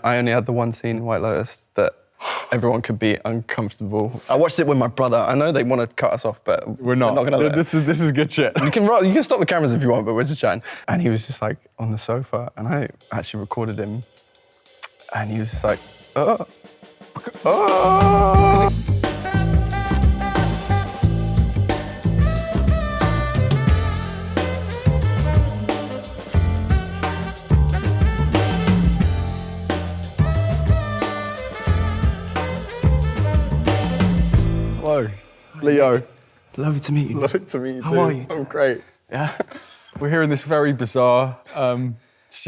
I only had the one scene in White Lotus that everyone could be uncomfortable. I watched it with my brother. I know they want to cut us off, but we're not gonna let this is good shit. You can stop the cameras if you want, but we're just chatting. And he was just like on the sofa, and I actually recorded him, and he was just like, oh. Hello, Leo. Lovely to meet you. Lovely to meet you too. How are you? I'm great. Yeah. We're here in this very bizarre studio.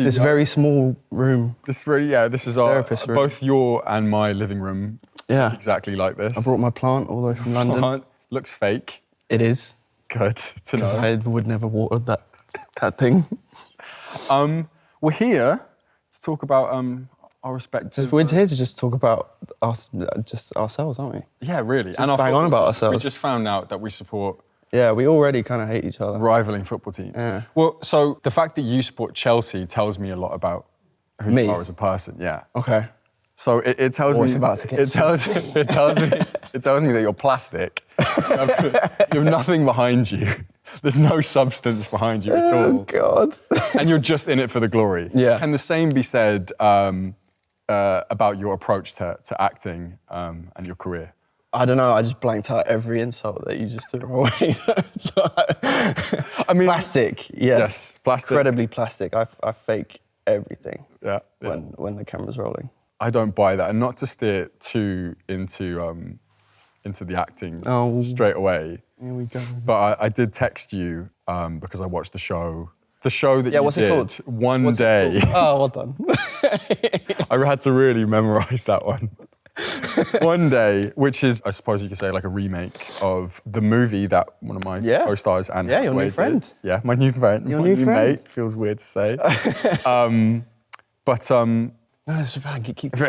This very small room. This is our Therapist room. both your and my living room. Yeah. Exactly like this. I brought my plant all the way from London. Plant looks fake. It is. Good to know. Because I would never water that thing. We're here to talk about our respective... We're here to just talk about just ourselves, aren't we? Yeah, really. Just bang on about ourselves. We just found out that we support... Yeah, we already kind of hate each other. Rivaling football teams. Yeah. Well, so the fact that you support Chelsea tells me a lot about who you are as a person, yeah. Okay. So it tells me... It tells me that you're plastic. You have nothing behind you. There's no substance behind you at all. Oh, God. And you're just in it for the glory. Yeah. Can the same be said about your approach to acting and your career? I don't know, I just blanked out every insult that you just threw away. I mean... Plastic, yes. Yes, plastic. Incredibly plastic. I fake everything when the camera's rolling. I don't buy that, and not to steer too into the acting straight away. Here we go. But I did text you because I watched the show. The show that you what's did it called? one day. Oh, well done. I had to really memorise that one. One Day, which is, I suppose you could say, like a remake of the movie that one of my co-stars and your new friend. did. Yeah, my new friend. Your my new friend. mate. Feels weird to say. No, it's fine. Keep. We're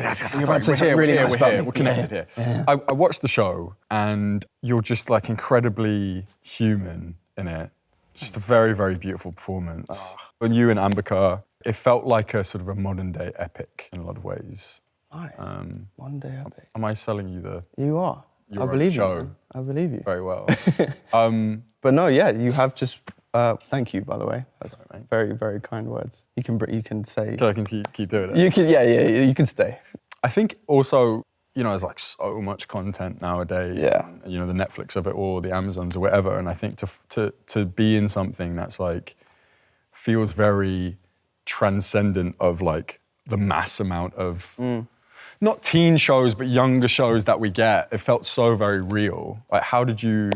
connected here. Yeah. I watched the show, and you're just like incredibly human in it. Just a very, very beautiful performance. When you and Ambika, it felt like a sort of a modern day epic in a lot of ways. Nice. One day epic. Am I selling you the? You are. Your I believe show you. Man. I believe you. Very well. But no, yeah, you have just. Thank you, by the way. That's right, mate. very, very kind words. You can say. So I can keep doing it. You can, yeah. You can stay. I think also, there's like so much content nowadays. Yeah. And, the Netflix of it all, the Amazons or whatever. And I think to be in something that's like feels very transcendent of like the mass amount of not teen shows but younger shows that we get. It felt so very real. Like, how did you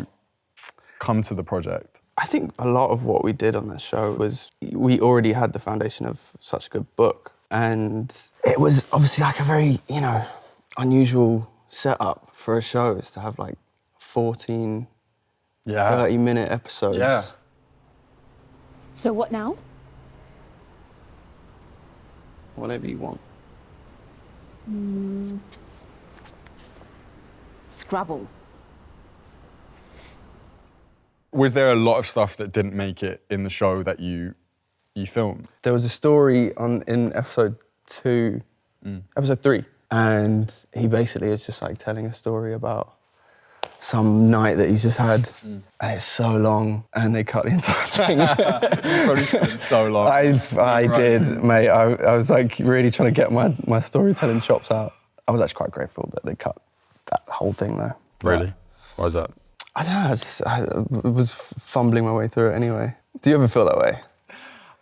come to the project? I think a lot of what we did on that show was we already had the foundation of such a good book, and it was obviously like a very, unusual setup for a show is to have like 14, 30-minute episodes. Yeah. So what now? Whatever you want. Scrabble. Was there a lot of stuff that didn't make it in the show that you filmed? There was a story in episode 3, and he basically is just like telling a story about some night that he's just had, and it's so long, and they cut the entire thing. You probably spent so long. I did, mate. I was like really trying to get my storytelling chops out. I was actually quite grateful that they cut that whole thing there. Really? Why is that? I don't know, I was fumbling my way through it anyway. Do you ever feel that way?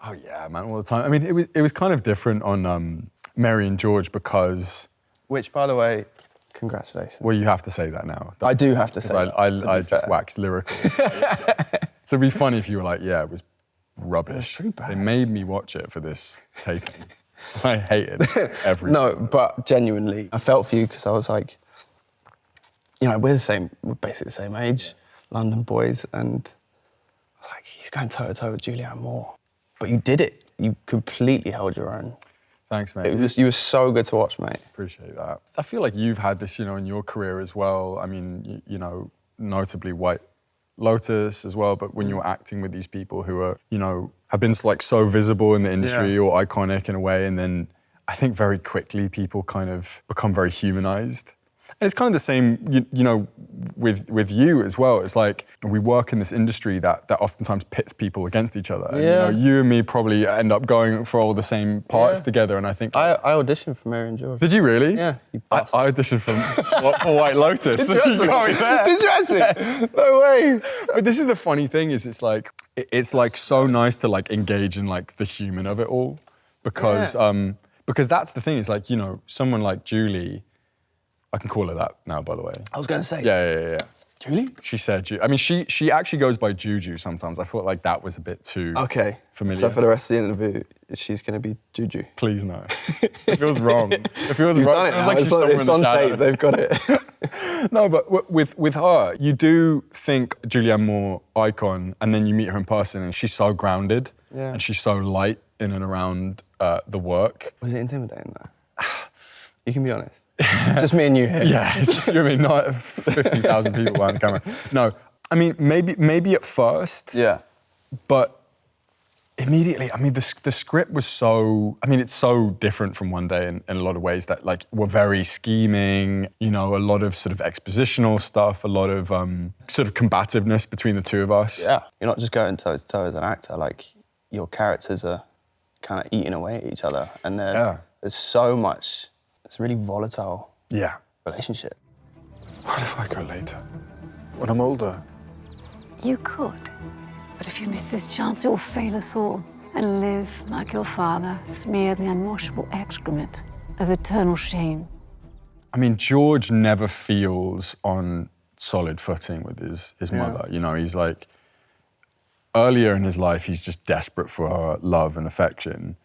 Oh yeah, man, all the time. I mean, it was kind of different on Mary and George because... Which, by the way, congratulations. Well, you have to say that now. I do have to say that. I just waxed lyrical. So it'd be funny if you were like, yeah, it was rubbish. It was pretty bad. They made me watch it for this taping. I hated everything. No, but genuinely, I felt for you because I was like, we're basically the same age, London boys, and I was like, he's going toe-to-toe with Julianne Moore. But you did it. You completely held your own. Thanks, mate. You were so good to watch, mate. Appreciate that. I feel like you've had this, in your career as well. I mean, notably White Lotus as well, but when you're acting with these people who are, have been like so visible in the industry or iconic in a way, and then I think very quickly people kind of become very humanized. And it's kind of the same, you know, with you as well. It's like we work in this industry that oftentimes pits people against each other. And, you know, you and me probably end up going for all the same parts together. And I think I auditioned for Mary and George. Did you really? Yeah. You I auditioned for White Lotus. Did you actually? Did you actually? Yes. No way. But this is the funny thing is it's like so nice to like engage in like the human of it all because that's the thing. It's like, you know, someone like Julie. I can call her that now, by the way. I was going to say. Yeah. Julie? She said, I mean, she actually goes by Juju sometimes. I thought like that was a bit too familiar. So for the rest of the interview, she's going to be Juju. Please no. It feels wrong. It feels wrong. Done it now. It's on tape. They've got it. No, but with her, you do think Julianne Moore icon, and then you meet her in person, and she's so grounded, and she's so light in and around the work. Was it intimidating though? You can be honest. Just me and you here. Yeah, it's just you and me, not 50,000 people behind the camera. No, I mean, maybe at first. Yeah. But immediately, I mean, the script was so, I mean, it's so different from One Day in a lot of ways that like we're very scheming, you know, a lot of sort of expositional stuff, a lot of sort of combativeness between the two of us. Yeah, you're not just going toe to toe as an actor, like your characters are kind of eating away at each other and there's so much. It's a really volatile relationship. What if I go later, when I'm older? You could, but if you miss this chance, you'll fail us all and live like your father, smeared in the unwashable excrement of eternal shame. I mean, George never feels on solid footing with his mother. You know, he's like, earlier in his life, he's just desperate for her love and affection.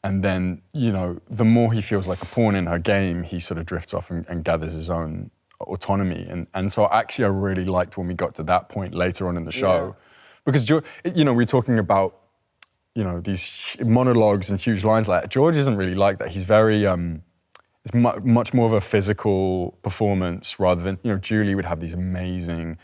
And then, you know, the more he feels like a pawn in her game, he sort of drifts off and gathers his own autonomy. And so actually I really liked when we got to that point later on in the show. Because, you know, we're talking about, you know, these monologues and huge lines like that. George isn't really like that. He's very, it's much more of a physical performance rather than, you know, Julie would have these amazing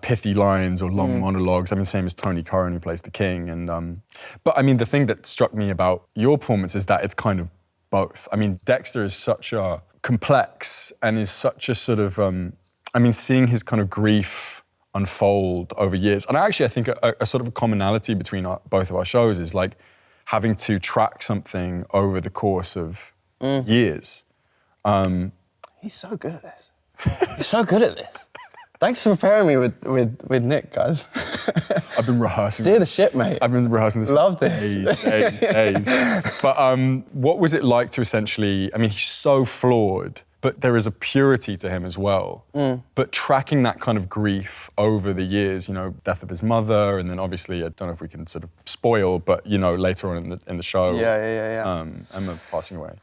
pithy lines or long monologues. I mean, same as Tony Curran, who plays the king. And but I mean, the thing that struck me about your performance is that it's kind of both. I mean, Dexter is such a complex and is such a sort of, I mean, seeing his kind of grief unfold over years. And I think a sort of a commonality between both of our shows is like having to track something over the course of years. He's so good at this. He's so good at this. Thanks for preparing me with Nick, guys. I've been rehearsing Steer the ship, mate. I've been rehearsing this Love for this. days. But what was it like to essentially, I mean, he's so flawed, but there is a purity to him as well. But tracking that kind of grief over the years, you know, death of his mother, and then obviously, I don't know if we can sort of spoil, but, you know, later on in the show, Emma passing away.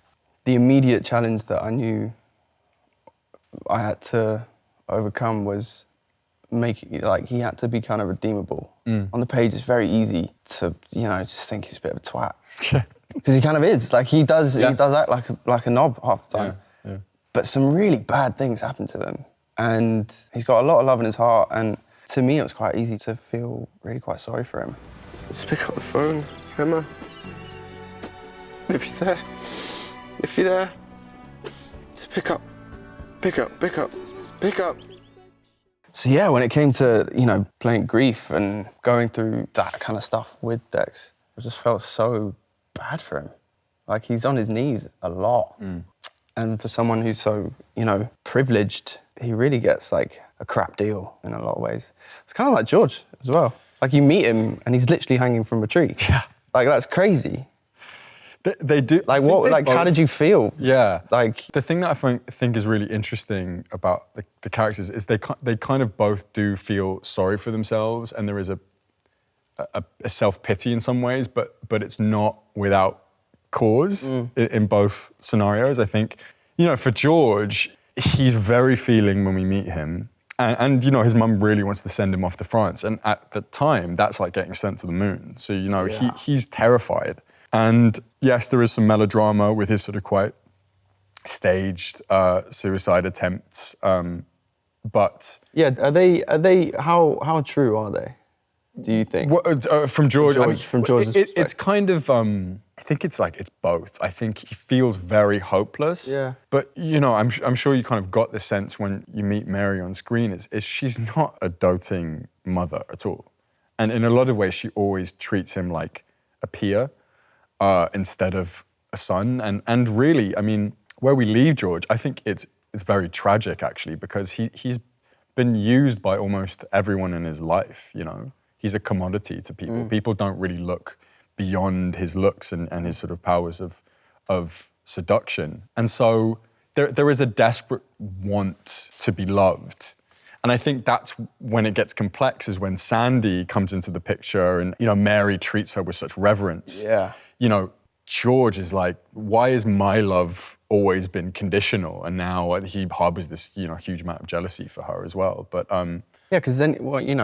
The immediate challenge that I knew I had to overcome was he had to be kind of redeemable. On the page, it's very easy to, you know, just think he's a bit of a twat. Because he kind of is. Like, he does act like a knob half the time. Yeah. But some really bad things happen to him. And he's got a lot of love in his heart. And to me, it was quite easy to feel really quite sorry for him. Just pick up the phone, Emma. If you're there, just pick up. So yeah, when it came to, you know, playing grief and going through that kind of stuff with Dex, I just felt so bad for him. Like, he's on his knees a lot. And for someone who's so, you know, privileged, he really gets like a crap deal in a lot of ways. It's kind of like George as well. Like, you meet him and he's literally hanging from a tree. Yeah. Like, that's crazy. They do. Like, what? Like, how did you feel? Yeah. Like, the thing that I think is really interesting about the characters is they kind of both do feel sorry for themselves, and there is a self-pity in some ways, but it's not without cause in both scenarios. I think, you know, for George, he's very feeling when we meet him. And you know, his mum really wants to send him off to France. And at the time, that's like getting sent to the moon. So, you know, he's terrified. And yes, there is some melodrama with his sort of quite staged suicide attempts. But yeah, are they? How true are they? do you think? From George, From George's it's perspective. kind of, I think it's both. I think he feels very hopeless. Yeah. But, I'm sure you kind of got the sense when you meet Mary on screen is she's not a doting mother at all. And in a lot of ways, she always treats him like a peer instead of a son. And really, I mean, where we leave George, I think it's very tragic, actually, because he's been used by almost everyone in his life, He's a commodity to people. People don't really look beyond his looks and his sort of powers of seduction. And so there is a desperate want to be loved. And I think that's when it gets complex, is when Sandy comes into the picture and, Mary treats her with such reverence. Yeah. George is like, why has my love always been conditional? And now he harbors this, huge amount of jealousy for her as well. But Yeah, because then,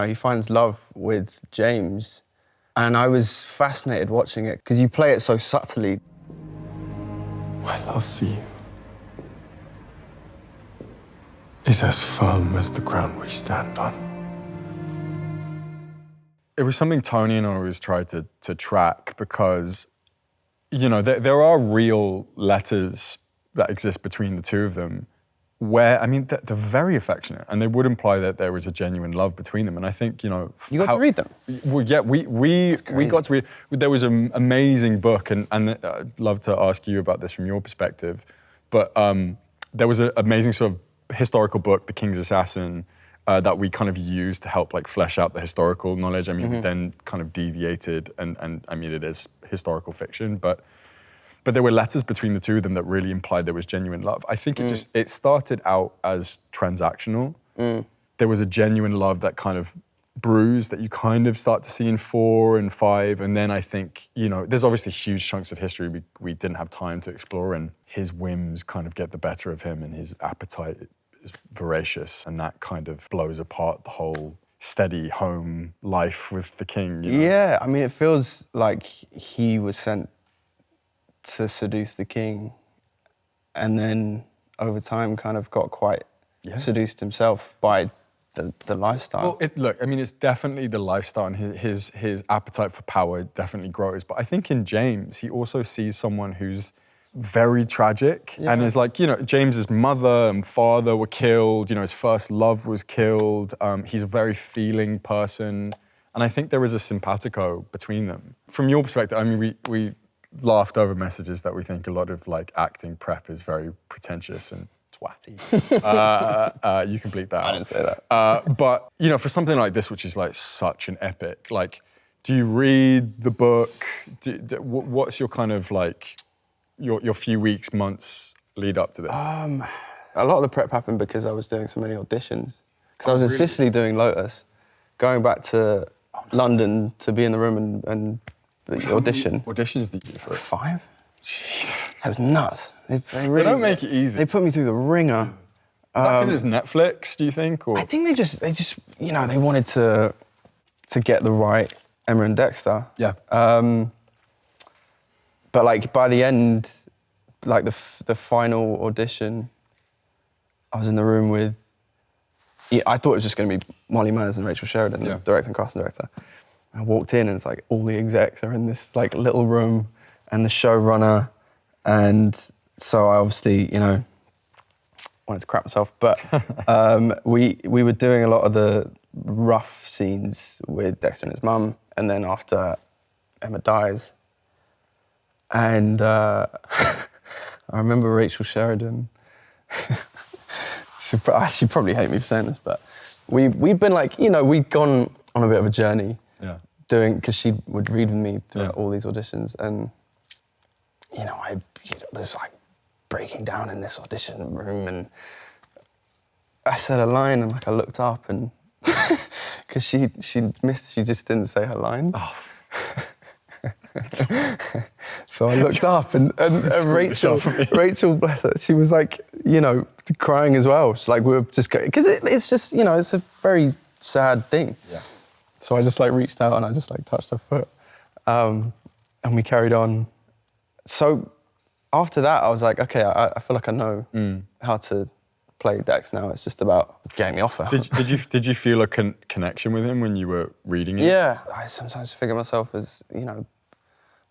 he finds love with James, and I was fascinated watching it because you play it so subtly. My love for you is as firm as the ground we stand on. it was something Tony and I always tried to track because, there are real letters that exist between the two of them where, they're very affectionate and they would imply that there was a genuine love between them. And I think, You got to read them? Well, yeah, we got to read. There was an amazing book, and I'd love to ask you about this from your perspective, but there was an amazing sort of historical book, The King's Assassin, that we kind of used to help flesh out the historical knowledge. We then kind of deviated, and it is historical fiction, but there were letters between the two of them that really implied there was genuine love. I think it started out as transactional. There was a genuine love that kind of bruised that you kind of start to see in 4 and 5. And then I think, there's obviously huge chunks of history we didn't have time to explore, and his whims kind of get the better of him and his appetite is voracious, and that kind of blows apart the whole steady home life with the king. Yeah, it feels like he was sent to seduce the king, and then over time kind of got quite seduced himself by the lifestyle. Well, it's definitely the lifestyle, and his appetite for power definitely grows. But I think in James, he also sees someone who's very tragic, and is like, James's mother and father were killed, his first love was killed, he's a very feeling person, and I think there is a simpatico between them. From your perspective, we laughed over messages that we think a lot of acting prep is very pretentious and twatty. You can bleep that out. I didn't say that. But, for something like this, which is such an epic, do you read the book? What's your kind of your few weeks, months lead up to this? A lot of the prep happened because I was doing so many auditions. Because I was in Sicily doing Lotus, going back to London to be in the room and audition. Auditions did you do for it? 5? Jeez. That was nuts. They They don't make it easy. They put me through the ringer. Is that because it's Netflix, do you think? Or? I think they just they wanted to get the right Emma and Dexter. Yeah. But by the end, the final audition, I was in the room with. I thought it was just going to be Molly Manners and Rachel Sheridan, the director and casting director. I walked in and it's all the execs are in this little room, and the showrunner, and so I obviously wanted to crap myself. But we were doing a lot of the rough scenes with Dexter and his mum, and then after Emma dies. And I remember Rachel Sheridan. She'd probably hate me for saying this, but we'd been we'd gone on a bit of a journey. Yeah. Because she would read with me throughout all these auditions, and I was breaking down in this audition room, and I said a line, and I looked up, and because she just didn't say her line. Oh. So I looked up, and Rachel, bless her, she was crying as well. She's we were just going, because it's just, it's a very sad thing. Yeah. So I just reached out and I just touched her foot, and we carried on. So after that, I was okay, I feel like I know how to play Dex now. It's just about getting the offer. Did you feel a connection with him when you were reading it? Yeah, I sometimes figure myself as, you know,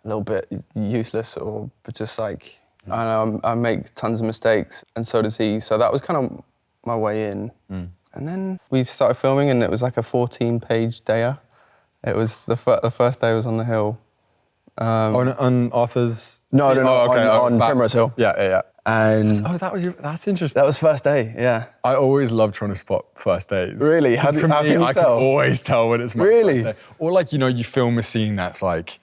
a little bit useless or just like, I know I make tons of mistakes and so does he. So that was kind of my way in. And then we started filming and it was like a 14-page dayer. It was the first day was on the hill. On Arthur's... No, okay, on Primrose Hill. Yeah. And that's interesting. that was first day, yeah. I always love trying to spot first days. Really? How 'Cause for can me, you I can tell? always tell when it's my Really? first day. Or like, you know, you film a scene that's like,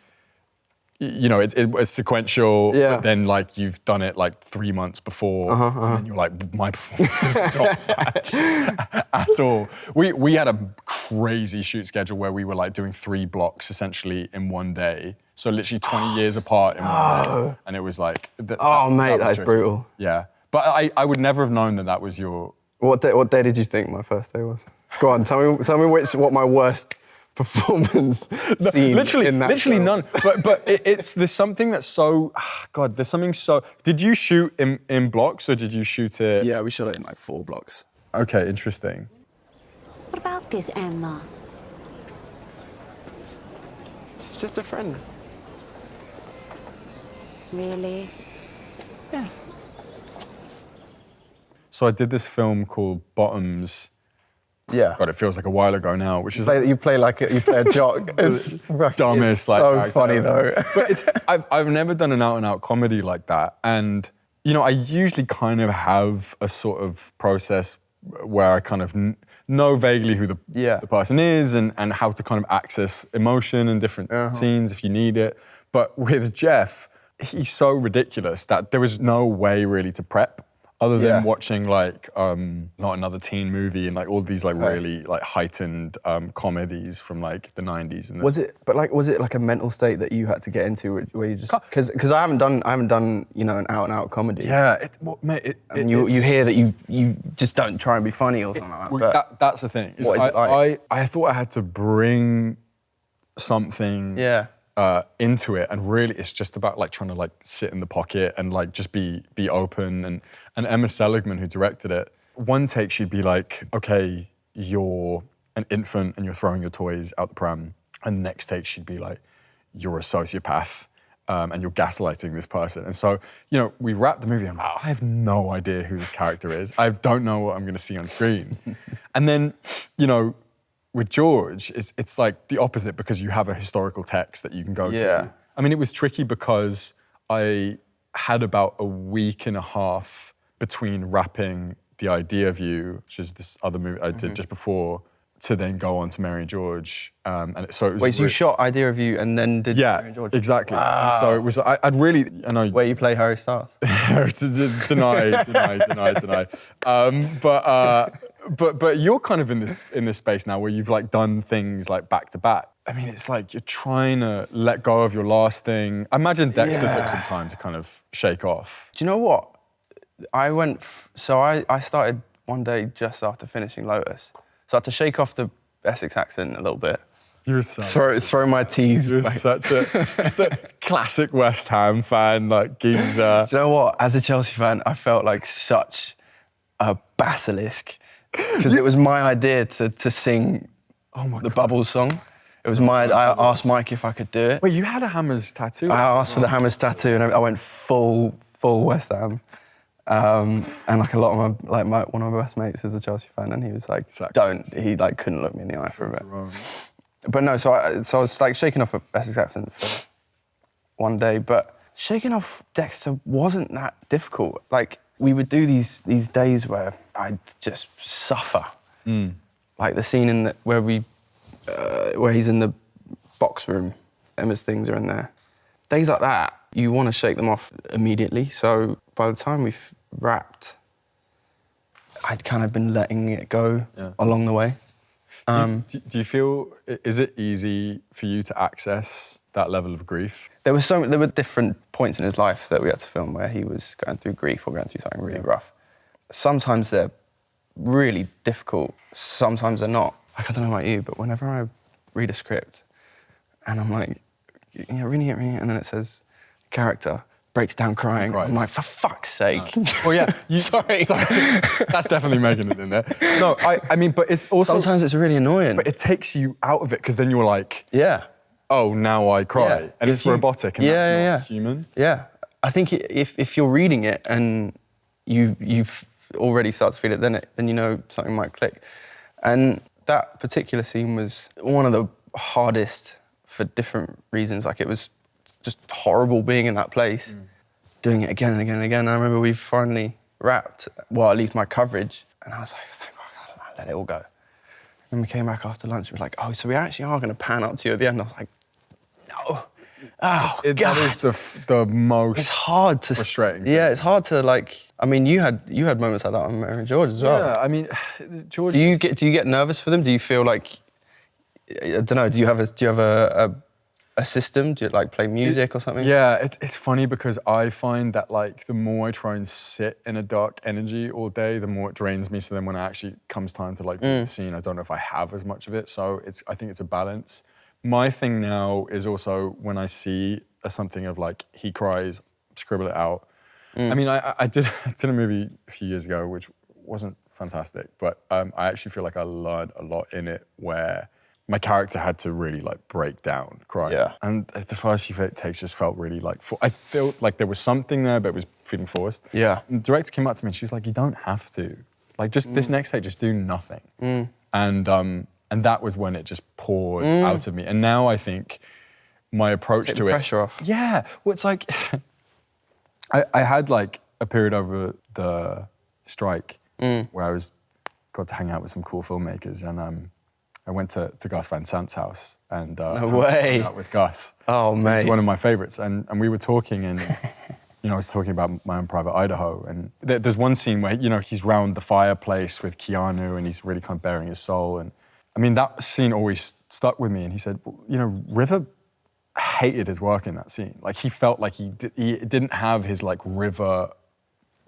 you know, it's sequential, Yeah. but then like you've done it like 3 months before, and then you're like, my performance is not bad at all. We had a crazy shoot schedule where we were like doing 3 blocks essentially in one day. So literally 20 years apart in one day. And it was like... Mate, was that is tricky. brutal. Yeah. But I would never have known that was your... What day did you think my first day was? Go on, tell me what my worst performance scene in that literally film. none. But there's something that's so... God, there's something so... Did you shoot in blocks or did you shoot it... Yeah, we shot it in like 4 blocks. Okay, interesting. What about this Emma? She's just a friend. Really? Yes. So I did this film called Bottoms. Yeah. God, it feels like a while ago now, which is You play a jock. It's dumbest, like, so character funny ever. though. But I've never done an out-and-out comedy like that. And, you know, I usually kind of have a sort of process where I kind of know vaguely who the person is and how to kind of access emotion in different scenes if you need it. But with Jeff, he's so ridiculous that there was no way really to prep other than watching like Not Another Teen Movie and like all these like really like heightened comedies from like the 90s. And Was it like a mental state that you had to get into where you just because I haven't done you know an out and out comedy. Yeah, And you hear that you just don't try and be funny or something like that. that's the thing. What is it like? I thought I had to bring something into it, and really it's just about like trying to like sit in the pocket and like just be open. And Emma Seligman, who directed it, one take she'd be like, okay, you're an infant and you're throwing your toys out the pram, and the next take she'd be like, you're a sociopath and you're gaslighting this person. And so, you know, we wrapped the movie and I have no idea who this character is. I don't know what I'm going to see on screen. And then, you know, with George, it's like the opposite because you have a historical text that you can go to. I mean, it was tricky because I had about a week and a half between wrapping The Idea of You, which is this other movie I did just before, to then go on to Mary and George. So it was... Wait, so you shot Idea of You and then did Mary and George? Yeah, exactly. Wow. So it was, I'd really, I know... Where you play Harry Styles? deny. But you're kind of in this space now where you've like done things like back to back. I mean, it's like you're trying to let go of your last thing. I imagine Dexter took some time to kind of shake off. Do you know what? I started one day just after finishing Lotus. So I had to shake off the Essex accent a little bit. You're so... Throw my teeth. You're such just a classic West Ham fan, like geezer. Do you know what? As a Chelsea fan, I felt like such a basilisk. Because it was my idea to sing the Bubbles song. It was I asked Mike if I could do it. Wait, you had a Hammers tattoo? I asked for the Hammers tattoo and I went full West Ham. And like a lot of one of my best mates is a Chelsea fan and he was like, he like couldn't look me in the eye for a bit. Wrong. But no, so I was like shaking off a Essex accent for one day, but shaking off Dexter wasn't that difficult. Like we would do these days where I'd just suffer. Like the scene where he's in the box room, Emma's things are in there. Days like that, you want to shake them off immediately. So by the time we've wrapped, I'd kind of been letting it go along the way. Do you feel, is it easy for you to access that level of grief? There were different points in his life that we had to film where he was going through grief or going through something really rough. Sometimes they're really difficult, sometimes they're not. Like, I don't know about you, but whenever I read a script and I'm like, reading it, and then it says, character, breaks down crying. Cries. I'm like, for fuck's sake. Oh yeah, Sorry. That's definitely making it in there. No, I mean, but it's also Sometimes it's really annoying. but it takes you out of it because then you're like, yeah. oh, now I cry, Yeah. and If it's you- robotic and that's not human. Yeah. I think if you're reading it and you've already start to feel it, then you know something might click. And that particular scene was one of the hardest for different reasons. Like, it was just horrible being in that place, doing it again and again and again. I remember we finally wrapped, well, at least my coverage, and I was like, thank God, I let it all go. And we came back after lunch, we were like, oh, so we actually are going to pan up to you at the end. I was like, no. Oh, God. That is the most It's hard to frustrating. Yeah, it's hard to like. I mean, you had moments like that on Mary and George as well. Yeah, I mean, George. Do you get nervous for them? Do you feel like, I don't know? Do you have a system? Do you like play music or something? Yeah, it's funny because I find that like the more I try and sit in a dark energy all day, the more it drains me. So then when it actually comes time to like do the scene, I don't know if I have as much of it. So I think it's a balance. My thing now is also when I see something of like he cries, scribble it out. I mean, I did a movie a few years ago which wasn't fantastic, but I actually feel like I learned a lot in it where my character had to really like break down crying. Yeah. And the first few takes just felt really like, I felt like there was something there, but it was feeling forced. Yeah. And the director came up to me and she was like, you don't have to. Like just this next take, just do nothing. And that was when it just poured out of me. And now I think my approach Take to the it. pressure off. Yeah. Well, it's like, I had like a period over the strike where I got to hang out with some cool filmmakers, and I went to Gus Van Sant's house and No way. hung out with Gus. Oh, mate. He's one of my favorites. And we were talking and, I was talking about My Own Private Idaho. And there's one scene where, he's round the fireplace with Keanu and he's really kind of bearing his soul. And I mean, that scene always stuck with me. And he said, well, River hated his work in that scene. Like he felt like he didn't have his like River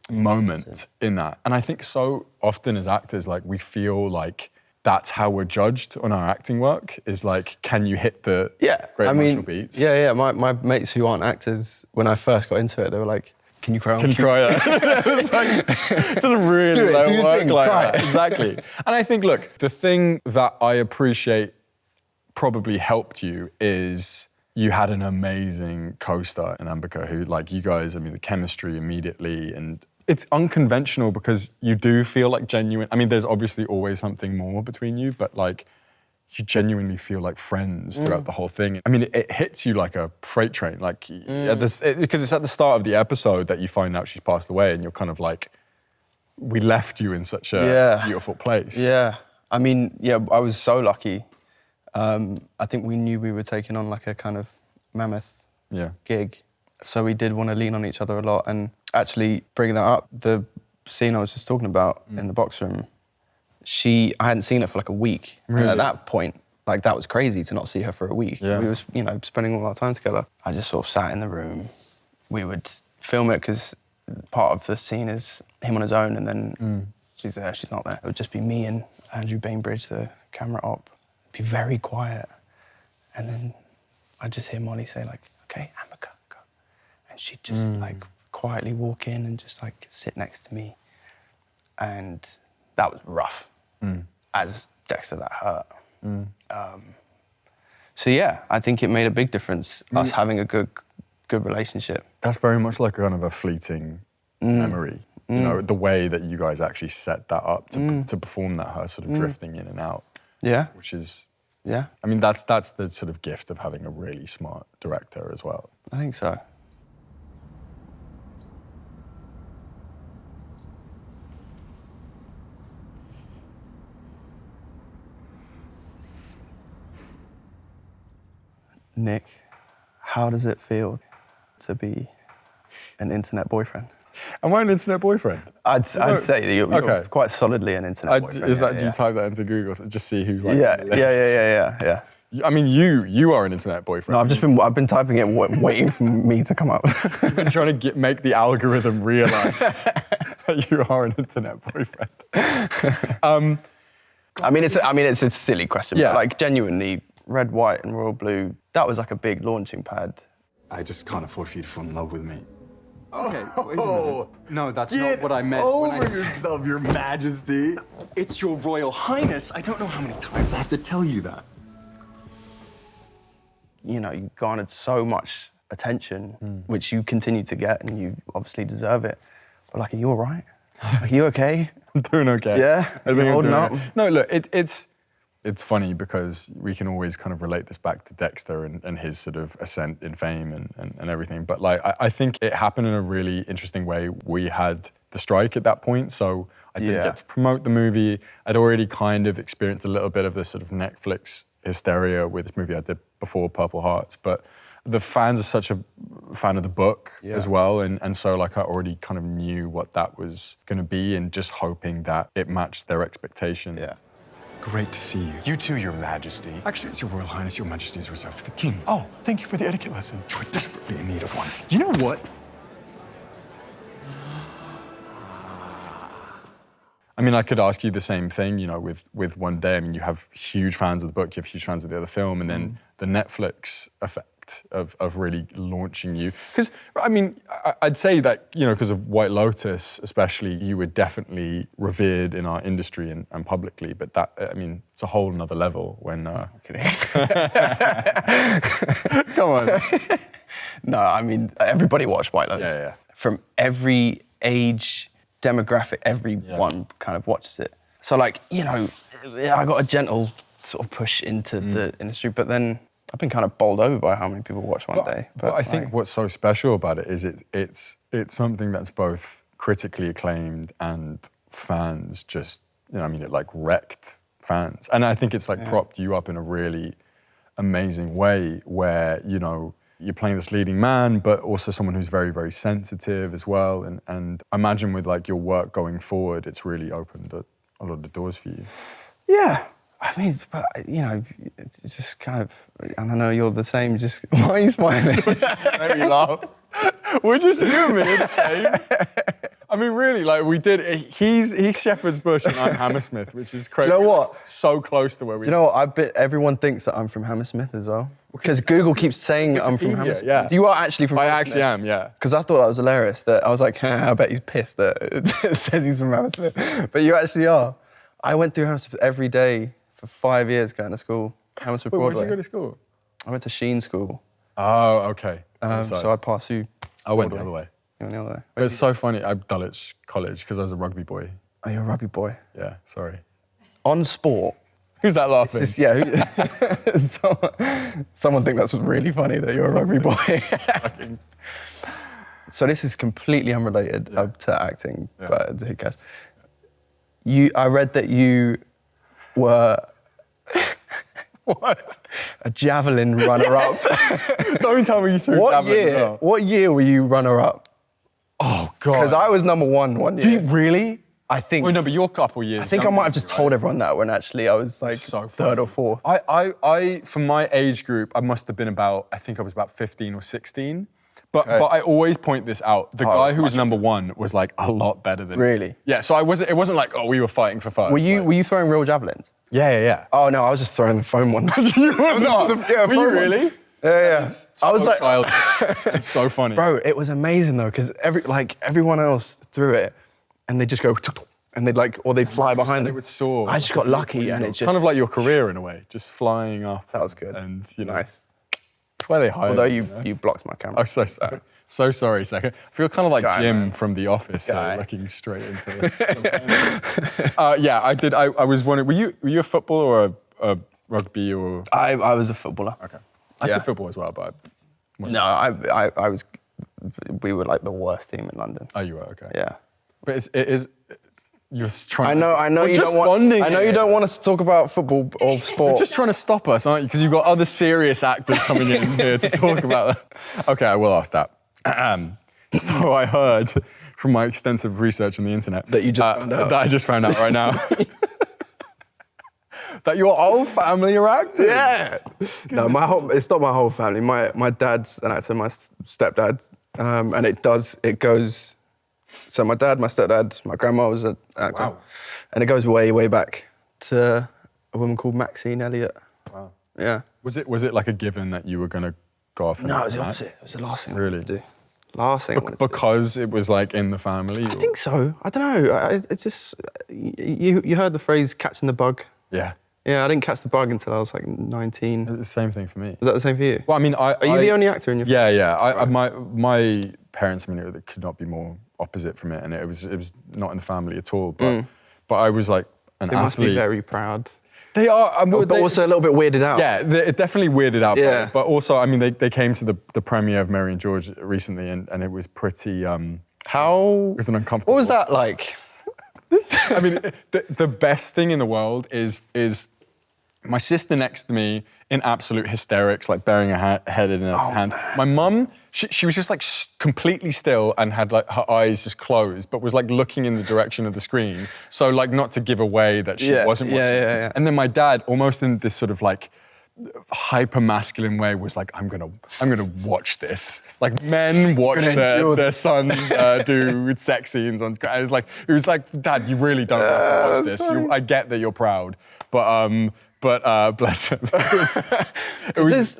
moment in that. And I think so often as actors, like we feel like that's how we're judged on our acting work, is like, can you hit the great emotional beats? Yeah. My mates who aren't actors, when I first got into it, they were like, can you cry on Can you cue? cry? It's like, it doesn't really Do your work thing, like cry. that. Exactly. And I think, look, the thing that I appreciate probably helped you is you had an amazing co-star in Ambika who, like, you guys, I mean, the chemistry immediately, and it's unconventional because you do feel like genuine. I mean, there's obviously always something more between you, but like, you genuinely feel like friends throughout the whole thing. I mean, it hits you like a freight train, like, because it's at the start of the episode that you find out she's passed away, and you're kind of like, we left you in such a beautiful place. Yeah. I mean, I was so lucky. I think we knew we were taking on like a kind of mammoth gig. So we did want to lean on each other a lot. And actually, bringing that up, the scene I was just talking about in the box room, I hadn't seen her for like a week. Really? And at that point, like that was crazy to not see her for a week. Yeah. We was, spending all our time together. I just sort of sat in the room. We would film it because part of the scene is him on his own, and then she's there, she's not there. It would just be me and Andrew Bainbridge, the camera op. Be very quiet. And then I'd just hear Molly say like, okay, Ambika, go. And she'd just like quietly walk in and just like sit next to me. And that was rough. As Dexter, that hurt. So yeah, I think it made a big difference, us having a good relationship. That's very much like kind of a fleeting memory. The way that you guys actually set that up to perform that, her sort of drifting in and out. Yeah. Which is, Yeah. I mean, that's the sort of gift of having a really smart director as well. I think so. Nick, how does it feel to be an internet boyfriend? Am I an internet boyfriend? I'd say that you're quite solidly an internet boyfriend. Do you type that into Google to just see who's like? Yeah. I mean, you are an internet boyfriend. No, I've been typing it, waiting for me to come up. You've been trying to make the algorithm realise that you are an internet boyfriend. I mean, it's a silly question, Yeah. but like genuinely, Red, White, and Royal Blue, that was like a big launching pad. I just can't afford for you to fall in love with me. Okay, wait a minute. No, that's not what I meant when I said... yourself, Your Majesty. It's your Royal Highness. I don't know how many times I have to tell you that. You know, you garnered so much attention, which you continue to get, and you obviously deserve it. But like, are you all right? Are you okay? I'm doing okay. Yeah? I think You're I'm holding doing up? okay. No, look, it's funny because we can always kind of relate this back to Dexter and his sort of ascent in fame and everything. But like, I think it happened in a really interesting way. We had the strike at that point, so I didn't get to promote the movie. I'd already kind of experienced a little bit of this sort of Netflix hysteria with this movie I did before, Purple Hearts. But the fans are such a fan of the book as well. And so like I already kind of knew what that was gonna be and just hoping that it matched their expectations. Yeah. Great to see you. You too, Your Majesty. Actually, it's Your Royal Highness. Your Majesty is reserved for the king. Oh, thank you for the etiquette lesson. You are desperately in need of one. You know what? I mean, I could ask you the same thing, you know, with One Day. I mean, you have huge fans of the book, you have huge fans of the other film, and then the Netflix effect of really launching you. Because, I mean, I'd say that, you know, because of White Lotus, especially, you were definitely revered in our industry and publicly, but that, I mean, it's a whole nother level when... Come on. No, I mean, everybody watched White Lotus. Yeah. From every age, demographic, everyone kind of watches it. So like, you know, I got a gentle sort of push into the industry, but then I've been kind of bowled over by how many people watch One Day. But I think what's so special about it is it's something that's both critically acclaimed and fans just, you know, I mean, it like wrecked fans. And I think it's like propped you up in a really amazing way where, you know, you're playing this leading man, but also someone who's very, very sensitive as well. And I imagine with like your work going forward, it's really opened a lot of the doors for you. Yeah. I mean, but, you know, it's just kind of, and I know you're the same, just, why are you smiling? Make me laugh. We're just human, the same. I mean, really, like we did, he's Shepherd's Bush and I'm Hammersmith, which is crazy. Do you know what? So close to where we Do you know what? I bet everyone thinks that I'm from Hammersmith as well. Because Google keeps saying I'm from Hammersmith. Yeah. You are actually from Hammersmith. I actually am, yeah. Because I thought that was hilarious, that I was like, I bet he's pissed that it says he's from Hammersmith. But you actually are. I went through Hammersmith every day for 5 years going to school. Hammersmith Wait, where Broadway. did you go to school? I went to Sheen School. Oh, okay. So I'd pass you. I went the other way. You went the other way. But it's so funny, I'm Dulwich College, because I was a rugby boy. Oh, you're a rugby boy. Yeah, sorry. On sport. Who's that laughing? It's just, someone think that's really funny that you're a rugby boy. So this is completely unrelated to acting, but who cares? I read that you were What? a javelin runner-up. Don't tell me you threw javelin as well. What year were you runner-up? Oh, God. Because I was number one year. Do you really? I think. Oh, no, but you're a couple years. I think I might have just told everyone that when actually I was like So third funny. or fourth. I, for my age group, I must have been about, I think I was about 15 or 16. But I always point this out. The guy who was number one was like a lot better than me. Really? Yeah, so it wasn't like, oh, we were fighting for first. Were you throwing real javelins? Yeah. Oh no, I was just throwing the foam one. You were not? Were you really? Yeah. I was like, childish. It's so funny. bro, it was amazing though, because everyone else threw it, and they just go, and they'd like, or they'd fly behind It them. would soar. I just got lucky, and it just kind of like your career in a way, just flying up. That was good. And you know, Nice. that's why they hire. Although me, you blocked my camera. I'm so sorry. So sorry, Saka. I feel kind of like Guy, Jim man. from The Office, Guy. looking straight into the yeah, I did. I was wondering, were you a footballer or a rugby or? I was a footballer. Okay. I did football as well, but. No, I was. We were like the worst team in London. Oh, you were, okay. Yeah. But it is. You're trying. I know We're you just don't want. bonding I know here. you don't want us to talk about football or sport. You're just trying to stop us, aren't you? Because you've got other serious actors coming in here to talk about that. Okay, I will ask that. So I heard from my extensive research on the internet That you just found out. That I just found out right now. That your whole family are actors. Yeah. No, it's not my whole family. My dad's an actor, my stepdad, and it goes. So my dad, my stepdad, my grandma was an actor, Wow. and it goes way, way back to a woman called Maxine Elliott. Wow. Yeah. Was it like a given that you were going to go off? No, it was the opposite. It was the last thing I Really? wanted to do. Last thing I wanted to do. Because it was like in the family? I think so. I don't know. It's just you heard the phrase "catching the bug." Yeah. Yeah, I didn't catch the bug until I was like 19. It's the same thing for me. Was that the same for you? Well, I mean, Are you the only actor in your family? Yeah. My parents, I mean, it could not be more opposite from it, and it was not in the family at all. But I was like an They athlete. must be very proud. They are, But also a little bit weirded out. Yeah, it definitely weirded out. Yeah. But also, I mean, they came to the premiere of Mary and George recently, and it was pretty. It was an uncomfortable. What was that like? I mean, the best thing in the world is my sister next to me in absolute hysterics, like burying her head in her hands. Man. My mum, she was just like completely still and had like her eyes just closed, but was like looking in the direction of the screen. So like not to give away that she wasn't watching. Yeah. And then my dad, almost in this sort of like hyper masculine way, was like, I'm gonna watch this. Like men watch their sons do sex scenes on. It was like, Dad, you really don't have to watch this. I get that you're proud, but bless him. There's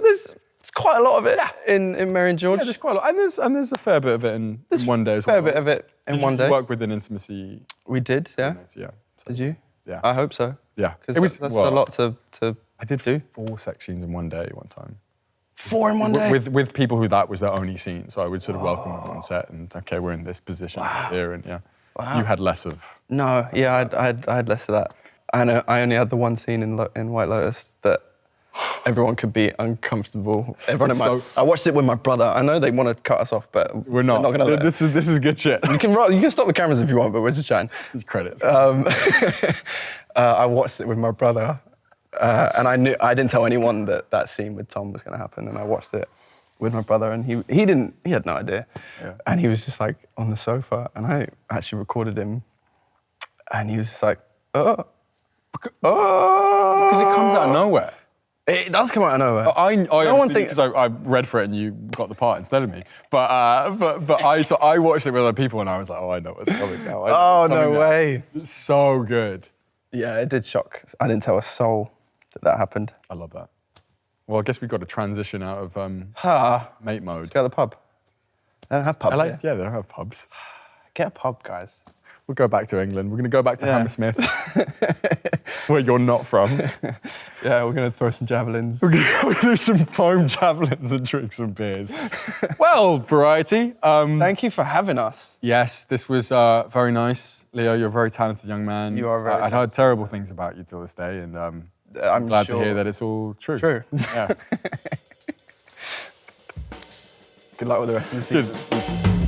quite a lot of it in Mary and George. Yeah, there's quite a lot, and there's a fair bit of it in One Day as well. Fair bit of it in One Day. You work with an intimacy. We did, yeah. Yeah. So, Did you? Yeah. I hope so. Yeah. Because that's a lot to I did do. 4 sex scenes in one day one time. 4 in one day? With people who that was their only scene. So I would sort of welcome them on set and, okay, we're in this position here, and you had less of... No, yeah, I had less of that. And I only had the one scene in White Lotus that everyone could be uncomfortable. I watched it with my brother. I know they want to cut us off, but we're not going to. This is good shit. You can stop the cameras if you want, but we're just chatting. Credits. I watched it with my brother, and I didn't tell anyone that scene with Tom was going to happen, and I watched it with my brother, and he had no idea, and he was just like on the sofa, and I actually recorded him, and he was just like, oh. Because it comes out of nowhere. It does come out of nowhere. I obviously, because I read for it and you got the part instead of me. But I watched it with other people and I was like, oh, I know what's coming now. Oh, no way. It's so good. Yeah, it did shock. I didn't tell a soul that happened. I love that. Well, I guess we've got to transition out of mate mode. Let's go to the pub. They don't have pubs here. Yeah, they don't have pubs. Get a pub, guys. We'll go back to England. We're going to go back to Hammersmith, where you're not from. Yeah, we're going to throw some javelins. We're going to do some foam javelins and drink some beers. Well, Variety. Thank you for having us. Yes, this was very nice. Leo, you're a very talented young man. You are very I'd heard terrible things about you till this day, and I'm glad to hear that it's all true. True. Yeah. Good luck with the rest of the season. Good.